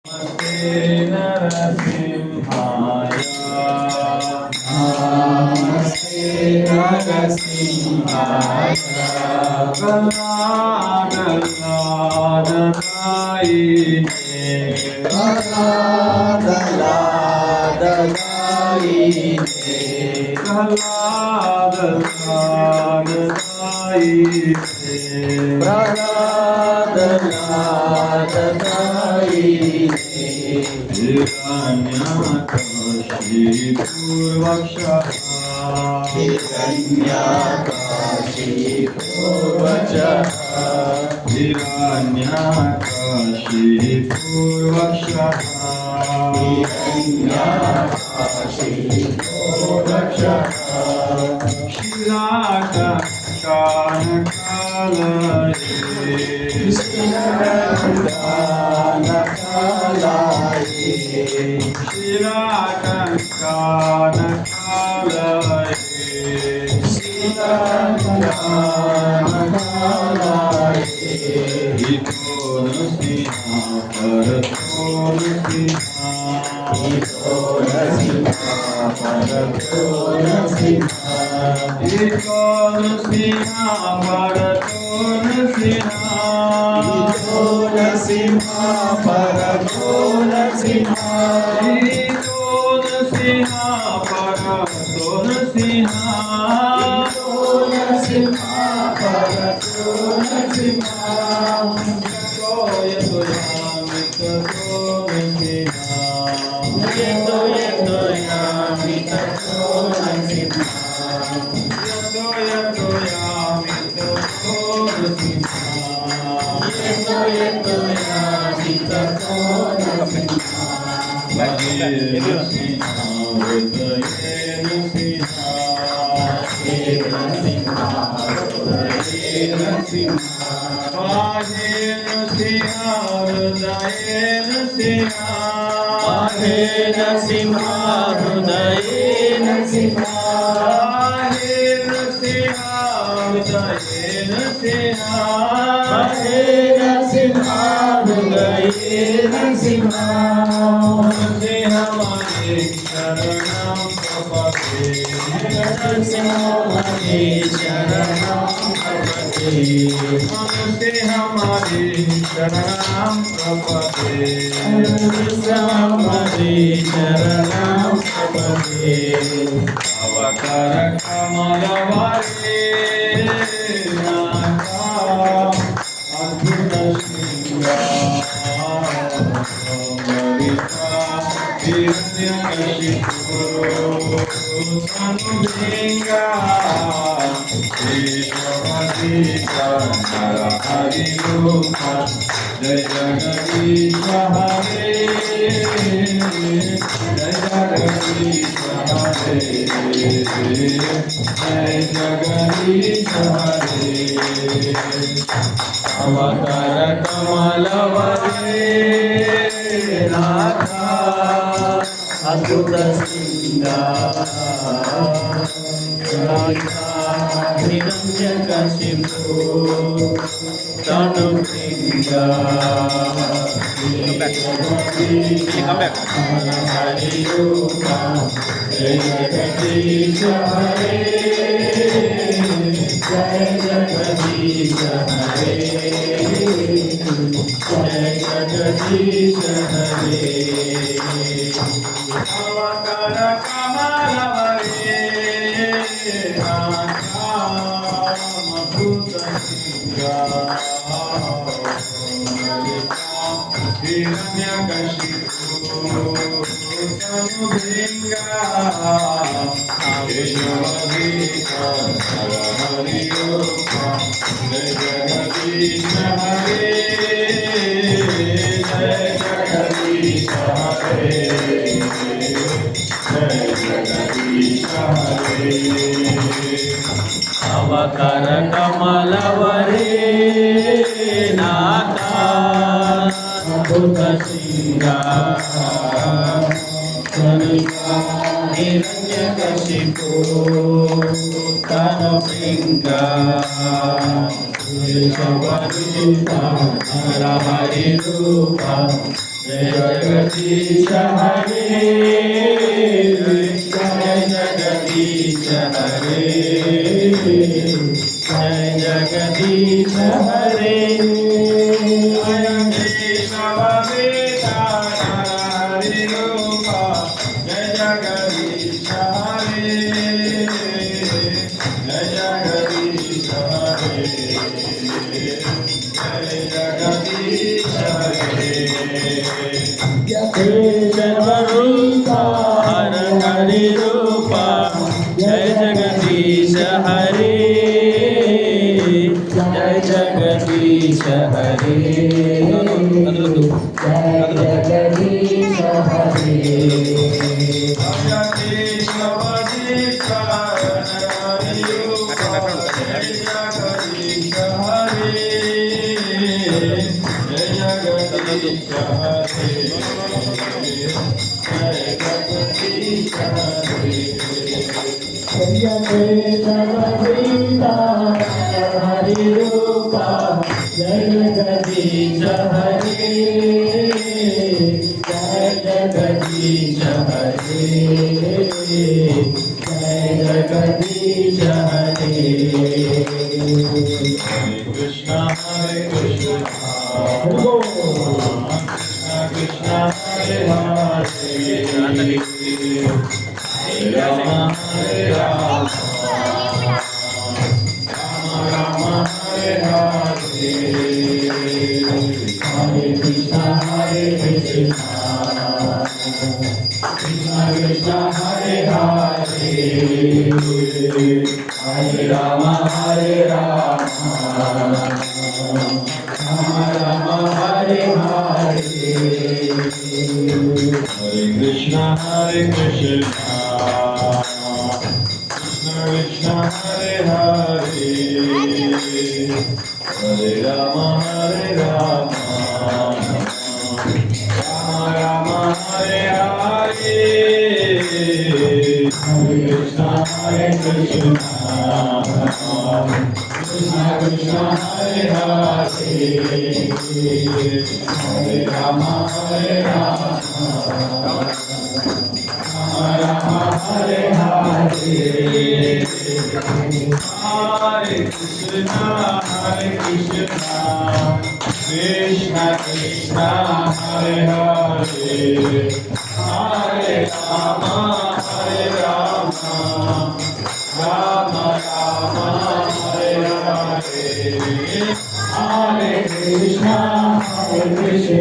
नरसिंहाय नमस्ते नरसिंहाय कलादलादलायिने कलादलादलायिने कलादलादलायिने प्रहलादलादलायिने हिरण्यकशिपूर्वक्षः हिरण्यकशिपूर्वक्षः हिरण्यकशिपूर्वक्षः हिरण्यकशिपूर्वक्षः शिलाकङ्कानकालये शिलाकङ्कानकालये शिलाकङ्कानकालये शिलाकङ्कानकालये इतो नृसिंहा परतो नृसिंहा इतो नृसिंहा परतो नृसिंहा इतो नृसिंहा परतो नृसिंहा इतो नृसिंहा परतो नृसिंहा इतो नृसिंहा परतो नृसिंहा इतो नृसिंहा परतो नृसिंहा यतो यामि ततो नृसिंहा यतो यामि ततो नृसिंहा यतो यामि ततो नृसिंहा यतो यामि ततो नृसिंहा भजे नृसिंहा हृदये नृसिंहा हे नृसिंहा हृदये नृसिंहा भजे नृसिंहा हृदये नृसिंहा हे नृसिंहा हृदये नृसिंहा हे नृसिंहा हृदये नृसिंहा हे नृसिंहा हृदये नृसिंहा नृसिंहमये शरणं प्रपद्ये नृसिंहमये शरणं प्रपद्ये नृसिंहमये शरणं प्रपद्ये नृसिंहमये शरणं प्रपद्ये अवकरकमलवरे नाथा अद्भुतशृङ्गारमरिता हिरण्यकशिपुरुतनुभृङ्गा देववतीका नरहरिरूपा जय जगदीश हरे जय जगदीश हरे जय जगदीश हरे अवतार कमलवरे नाथा अद्भुत हिरण्यकशिपु तनुभृङ्गा हरिरूपा जय जगदीश हरे जय जगदीश हरे जय जगदीश हरे अवतार कमलवरे नाथा अद्भुत हिरण्यकशिपु तनुभृङ्गा देववतीका नरहरिरूपा जय जगदीश हरे जय जगदीश हरे जय जगदीश हरे अवतार कमलवरे नाथा अद्भुत हिरण्यकशिपु तनुभृङ्गा देववतीका नरहरिरूपा जय जगदीश हरे, जय जगदीश हरे, जय जगदीश हरे। जय जगदीश हरे, जय जगदीश हरे, जय जगदीश हरे। हरि रूपा जय जगदीश हरे, जय जगदीश हरे, जय जगदीश हरे। हरे कृष्णा कृष्णा हरे हरे, हरे राम हरे राम, राम हरे हरे, हरे कृष्णा कृष्णा कृष्णा हरे हरे, हरे राम हरे राम, राम हरे हरे। हरे कृष्णा कृष्णा कृष्णा हरे हरे, हरे राम राम राम हरे हरे। हरे कृष्णा कृष्णा कृष्णा हरे हरे, हरे Ram Ram Ram Hare Hare. Hare Krishna Krishna Krishna Hare Hare, Hare Rama Rama Rama Hare Hare, Hare Krishna Krishna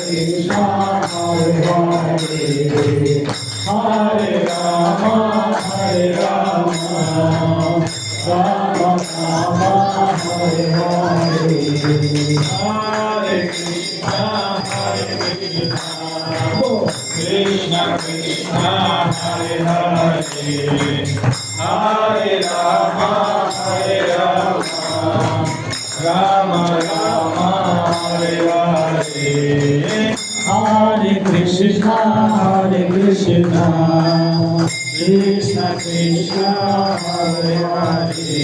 Krishna Hare Hare, Hare Rama Rama Rama Hare Hare, Hare Krishna Krishna Krishna Hare Hare, Hare Rama Rama Rama Hare Hare, Hare Krishna Krishna Krishna Hare Hare,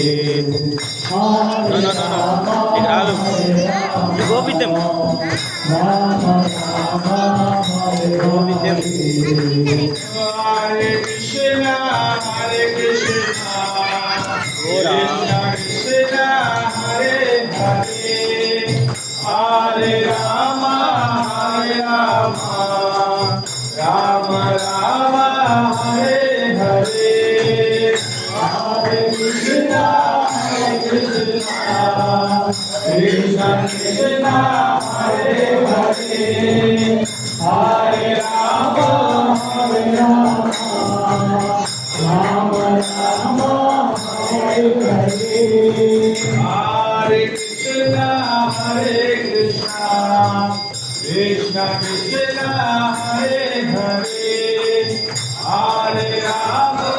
Hare Rama You go with them. Rama Rama Hare Go with them. Hare, Hare Krishna Krishna Krishna Hare Hare, Hare Rama Rama Rama Hare Hare, Hare Krishna Krishna Krishna Hare Hare, Hare Rama Rama Rama Hare Hare, Hare Krishna Krishna Krishna Hare Hare, Hare Rama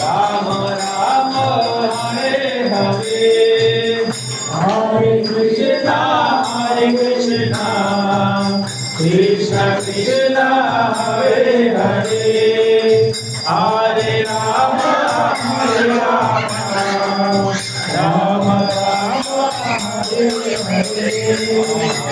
Rama Rama Hare Hare, Hare Krishna Krishna Krishna Hare Hare, Hare Rama Rama Rama Hare Krishna Krishna Hare Hare Hare Rama Hare Rama Rama Rama Hare Hare Hare Krishna Hare Krishna Krishna Krishna Hare Hare Hare Rama Hare Rama Rama Rama Hare Hare Hare Krishna Hare Krishna Krishna Krishna Hare Hare Hare Rama Hare Rama Rama Rama Hare Hare Hare Krishna Krishna Krishna Hare Hare Hare Rama Hare Rama Rama Rama Hare Hare Hare Krishna Krishna Krishna Hare Hare Hare Rama Hare Rama Rama Rama Hare Hare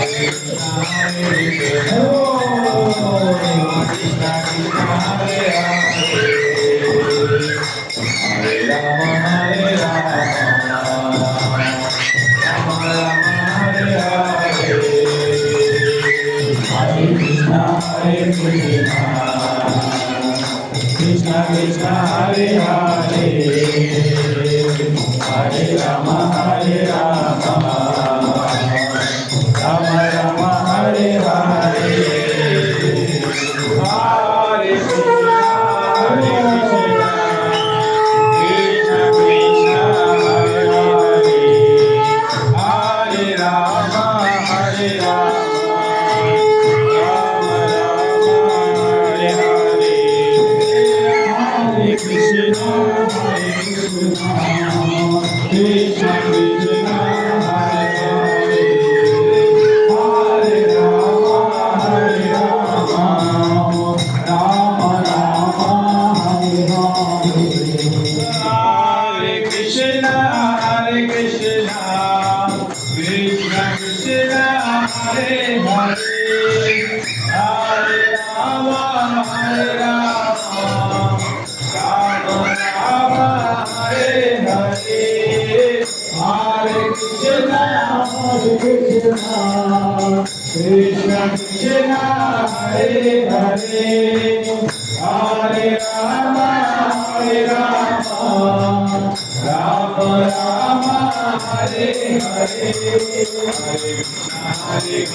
Hare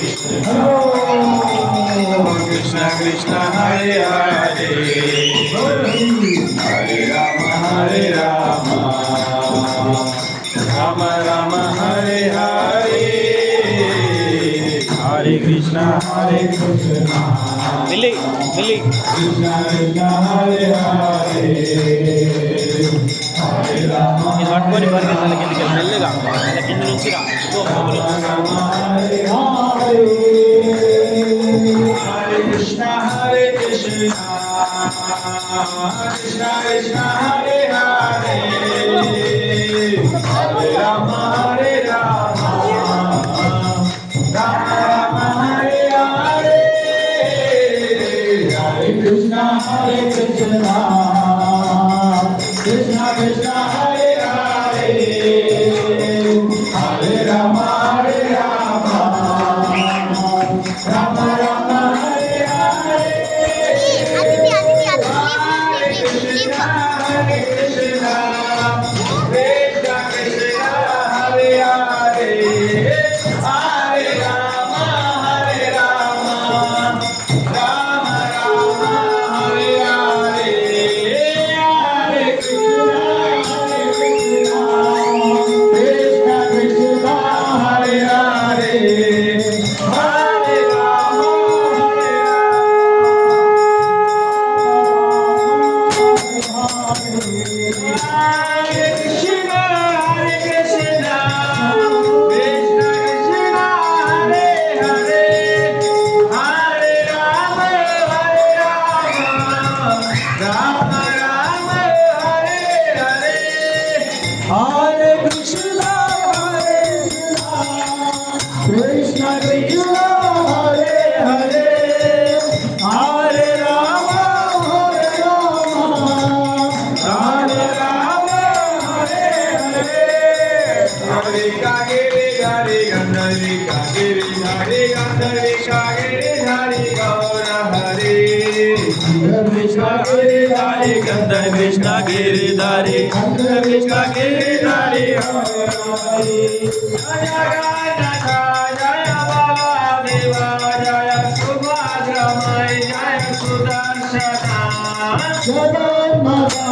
Krishna Krishna Krishna Hare Hare Hare Rama Hare Rama Rama Rama Hare Hare Hare Krishna Krishna మెల్లి మెల్లి Krishna Hare Hare Hare Rama ఇది పట్టుకొని పరిగెత్తాలి కిందకి మెల్లగా అలా కింద నుంచి రా ఇదిగో మొదలు Hare Krishna Krishna Krishna Hare Hare Hare Rama Hare Rama Rama Rama Hare Hare Hare Krishna Krishna Krishna Krishna Hare Hare Hare Rama Hare Rama Rama Rama Hare Hare Hare Krishna Krishna Krishna Hare Hare Hare Rama Hare Rama Rama Rama Hare Hare Hare Krishna Krishna Krishna Hare Hare Hare Rama Hare Hare Krishna Krishna Krishna Hare Hare Hare Rama Hare Rama Rama Rama Hare Hare Hare Krishna Krishna Krishna Hare Hare Hare Rama Hare Rama Hare Rama Hare Hare Hare Kagiri Hare Gandhari Kagiri Hare Gandhari Kagiri Hare Gaura Hare Krishna Giri Hare Gandhari Krishna Giri Hare Gandhari Krishna Giri Hare Jaya Jaya Jaya Baba Jaya Subhadra Mai Jaya Sudarshana Jaya Mata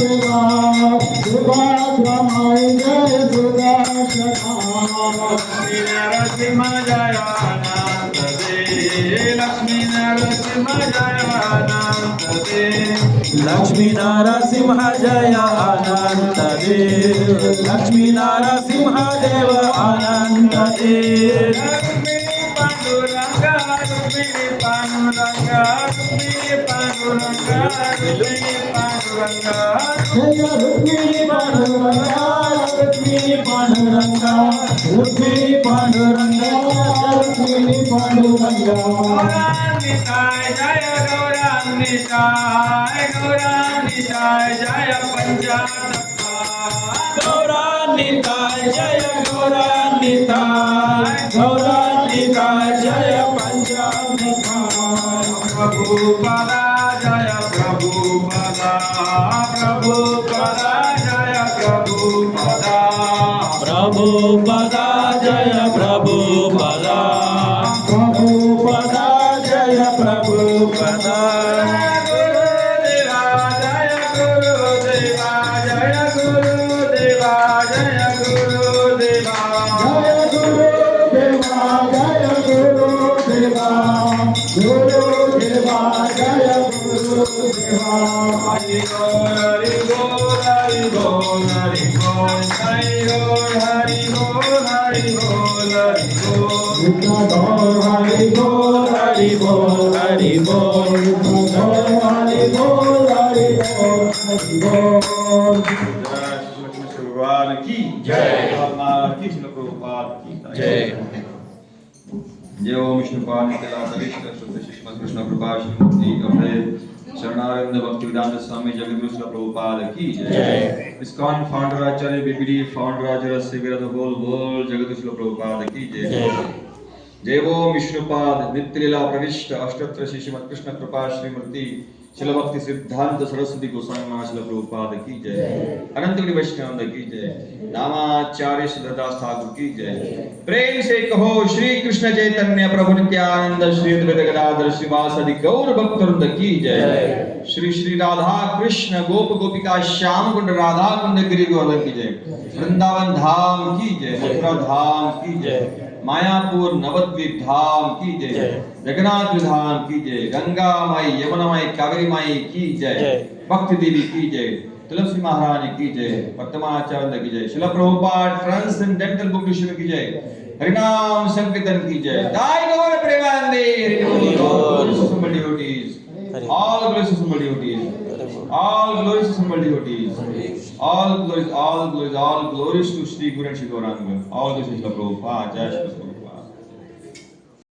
Jaya Subhadra Mai Jaya Sudarshana Narasimha Jaya Ananda Lakshmi Narasimha Jaya Ananda Lakshmi Narasimha Jaya Ananda Lakshmi Narasimha Deva Ananda Lakshmi Panduranga Lakshmi Panduranga Lakshmi Panduranga Lakshmi Panduranga Lakshmi Panduranga Rukmini Panduranga Rukmini Panduranga Rukmini Panduranga गौरान्विताय जय गौरान्विताय गौरान्विताय जय पंचाटप्पा गौरान्विताय जय गौरान्विताय गौरान्विताय जय पंचामृताय प्रभुपदा जय प्रभुपदा प्रभुपदा जय प्रभुपदा प्रभुपदा जय प्रभुपदा प्रभुपदा जय प्रभुपदा गुरुदेवा जय गुरुदेवा जय गुरुदेवा जय गुरुदेवा जय गुरुदेवा जय गुरुदेवा गुरुदेवा जय गुरुदेवा हरि बोल हरि बोल हरि बोल हरि बोल हरि बोल हरि बोल हरि बोल हरि बोल हरि बोल हरि बोल हरि बोल हरि बोल हरि बोल हरि बोल भगवान की जय। महाराज की श्रील प्रभुपाद की जय। जय ओम विष्णुपाद नित्यानंद शुद्ध शिष्य कृष्ण कृपा श्रीमती अभय शरणानंद भक्ति वेदांत स्वामी जगद्गुरु श्रील प्रभुपाद की जय। ISKCON founder acharya BBD founder acharya saviour of the whole world jagadguru Srila Prabhupada की जय। जय ओम विष्णुपाद नित्यलीला प्रविष्ट अष्टोत्तर श्री श्रीमद कृष्ण कृपा श्रीमती शिल भक्ति सिद्धांत सरस्वती गोस्वामी महाराज शिल प्रभुपाद की जय। अनंत गिरि वैष्णव की जय। नामाचार्य श्रीदास ठाकुर की जय। प्रेम से कहो श्री कृष्ण चैतन्य प्रभु नित्यानंद श्री अद्वैत गदाधर श्रीवासादि गौर भक्तवृंद की जय। श्री श्री राधा कृष्ण गोप गोपिका श्याम कुंड राधा कुंड गिरि गोवर्धन की जय। वृंदावन धाम की जय। मथुरा धाम की जय। मायापुर नवद्वीप धाम की जय। जगन्नाथ धाम की जय। गंगा माई यमुना माई कावेरी माई की जय। भक्ति देवी की जय। तुलसी महारानी की जय। वर्तमानाचार्य की जय। शिला प्रभुपाद ट्रांसेंडेंटल बुक डिक्शनरी की जय। हरिनाम संकीर्तन की जय। दाई गौर प्रेमानंदे all glories to somebody devotees, all glories to somebody devotees, all glories to Shri Guru and Shri Gauranga, all glories to Shri Prabhupada, Jai Shri Prabhupada.